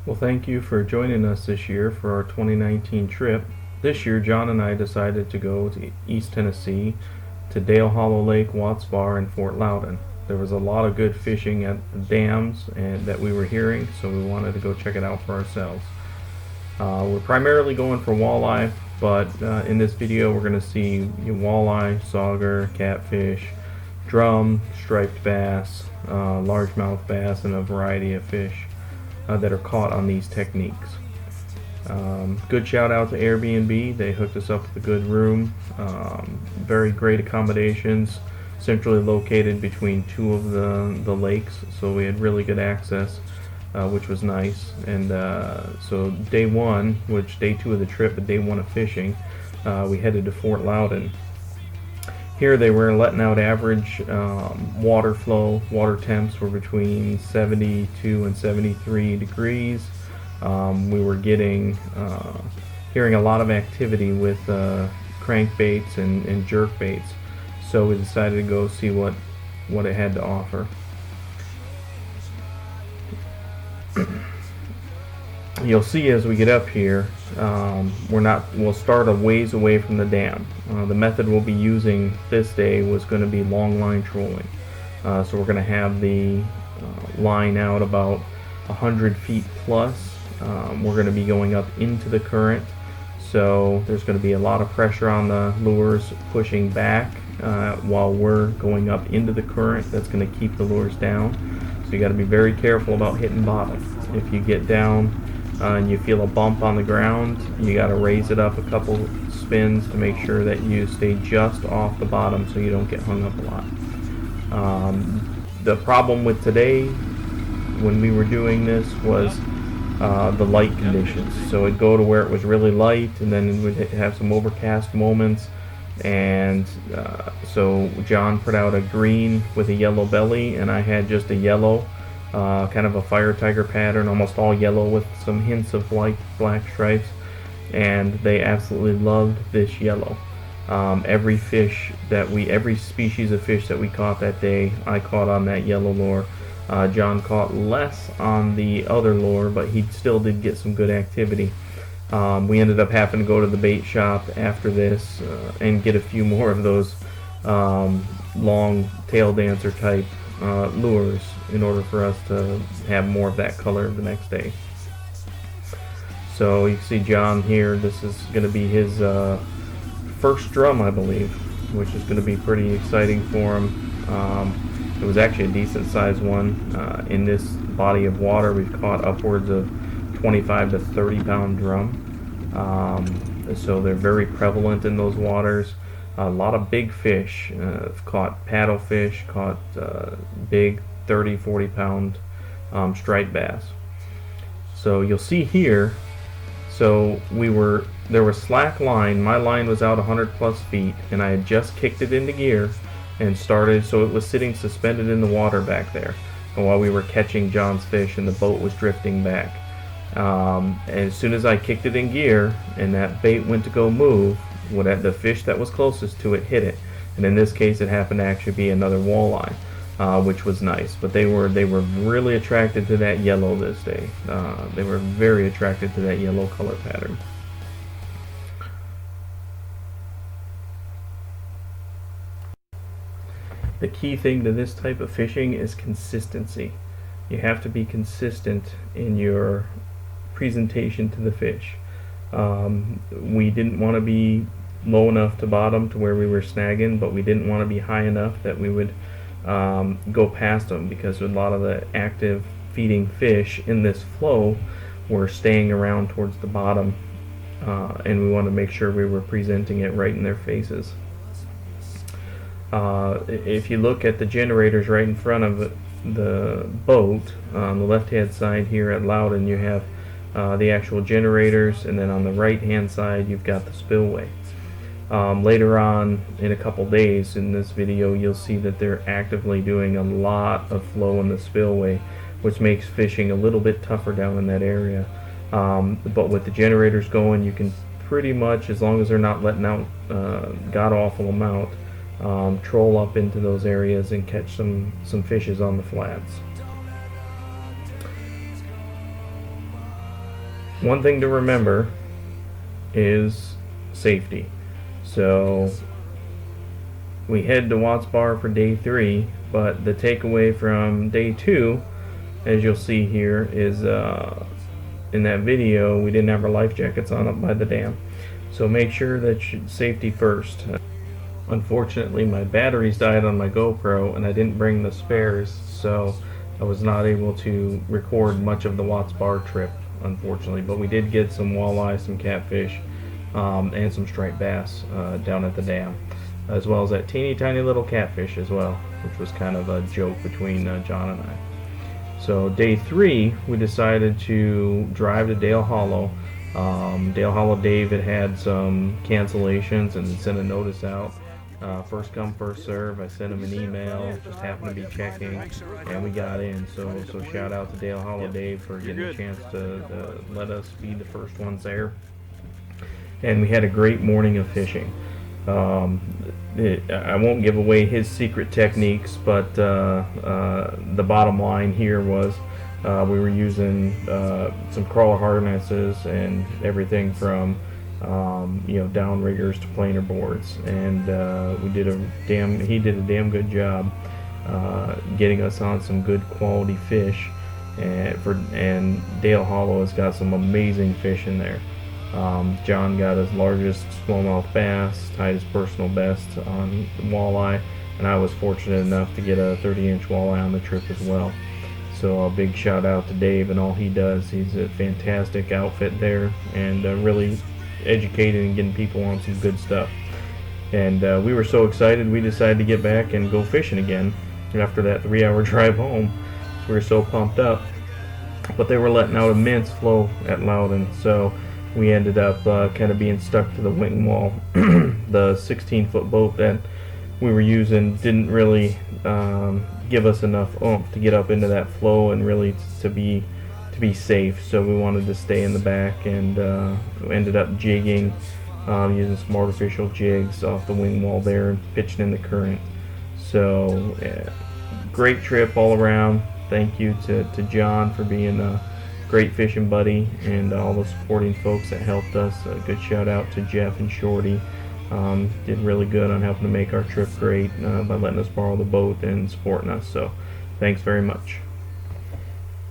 Well, thank you for joining us this year for our 2019 trip. This year, John and I decided to go to East Tennessee to Dale Hollow Lake, Watts Bar, and Fort Loudon. There was a lot of good fishing at the dams and that we were hearing, so we wanted to go check it out for ourselves. We're primarily going for walleye, but in this video we're going to see walleye, sauger, catfish, drum, striped bass, largemouth bass, and a variety of fish that are caught on these techniques. Good shout out to Airbnb. They hooked us up with a good room. Very great accommodations, centrally located between two of the lakes, so we had really good access, which was nice. And so day one, which day two of the trip, but day one of fishing, we headed to Fort Loudon. Here they were letting out average water flow. Water temps were between 72 and 73 degrees. We were hearing a lot of activity with crankbaits and jerk baits. So we decided to go see what it had to offer. You'll see as we get up here, we'll start a ways away from the dam. The method we'll be using this day was going to be long line trolling. So we're going to have the line out about 100 feet plus. We're going to be going up into the current, so there's going to be a lot of pressure on the lures pushing back while we're going up into the current. That's going to keep the lures down. So you got to be very careful about hitting bottom. If you get down and you feel a bump on the ground, you got to raise it up a couple spins to make sure that you stay just off the bottom so you don't get hung up a lot. The problem with today when we were doing this was the light conditions. So it'd go to where it was really light, and then it would have some overcast moments, and so John put out a green with a yellow belly, and I had just a yellow, kind of a fire tiger pattern, almost all yellow with some hints of black stripes, and they absolutely loved this yellow. Every species of fish that we caught that day, I caught on that yellow lure. John caught less on the other lure, but he still did get some good activity. We ended up having to go to the bait shop after this and get a few more of those long tail dancer type lures in order for us to have more of that color the next day. So you can see John here. This is going to be his first drum, I believe, which is going to be pretty exciting for him. It was actually a decent sized one. In this body of water, we've caught upwards of 25 to 30 pound drum. So they're very prevalent in those waters. A lot of big fish. I've caught paddlefish, caught big 30, 40 pound striped bass. So you'll see here, so there was slack line. My line was out 100 plus feet, and I had just kicked it into gear and started, so it was sitting suspended in the water back there, and while we were catching John's fish and the boat was drifting back. And as soon as I kicked it in gear and that bait went to go move, the fish that was closest to it hit it, and in this case it happened to actually be another walleye, which was nice. But they were really attracted to that yellow this day. They were very attracted to that yellow color pattern. The key thing to this type of fishing is consistency. You have to be consistent in your presentation to the fish. We didn't want to be low enough to bottom to where we were snagging, but we didn't want to be high enough that we would go past them, because a lot of the active feeding fish in this flow were staying around towards the bottom, and we wanted to make sure we were presenting it right in their faces. If you look at the generators right in front of the boat, on the left hand side here at Loudon, you have the actual generators, and then on the right hand side you've got the spillway. Later on in a couple days in this video, you'll see that they're actively doing a lot of flow in the spillway, which makes fishing a little bit tougher down in that area. But with the generators going, you can pretty much, as long as they're not letting out god-awful amount, troll up into those areas and catch some fishes on the flats. One thing to remember is safety. So we head to Watts Bar for day 3, but the takeaway from day 2, as you'll see here, is in that video we didn't have our life jackets on up by the dam. So make sure that safety first. Unfortunately, my batteries died on my GoPro and I didn't bring the spares, so I was not able to record much of the Watts Bar trip, unfortunately. But we did get some walleye, some catfish, and some striped bass down at the dam, as well as that teeny tiny little catfish as well, which was kind of a joke between John and I. So day 3, we decided to drive to Dale Hollow. Dale Hollow Dave had some cancellations and sent a notice out. First come, first serve. I sent him an email, just happened to be checking, and we got in. So shout out to Dale Hollow Dave for getting a chance to let us be the first ones there. And we had a great morning of fishing. I won't give away his secret techniques, but the bottom line here was we were using some crawler harnesses and everything from downriggers to planer boards, and he did a damn good job getting us on some good quality fish, and Dale Hollow has got some amazing fish in there. John got his largest smallmouth bass, tied his personal best on walleye, and I was fortunate enough to get a 30-inch walleye on the trip as well. So a big shout out to Dave and all he does. He's a fantastic outfit there, and really educating and getting people on some good stuff. And we were so excited we decided to get back and go fishing again after that 3-hour drive home. So we were so pumped up, but they were letting out immense flow at Loudon, so we ended up kind of being stuck to the wing wall. The 16-foot boat that we were using didn't really give us enough oomph to get up into that flow and really to be safe, so we wanted to stay in the back, and ended up jigging, using some artificial jigs off the wing wall there and pitching in the current. So great trip all around. Thank you to John for being a great fishing buddy, and all the supporting folks that helped us. A good shout out to Jeff and Shorty. Did really good on helping to make our trip great by letting us borrow the boat and supporting us. So thanks very much.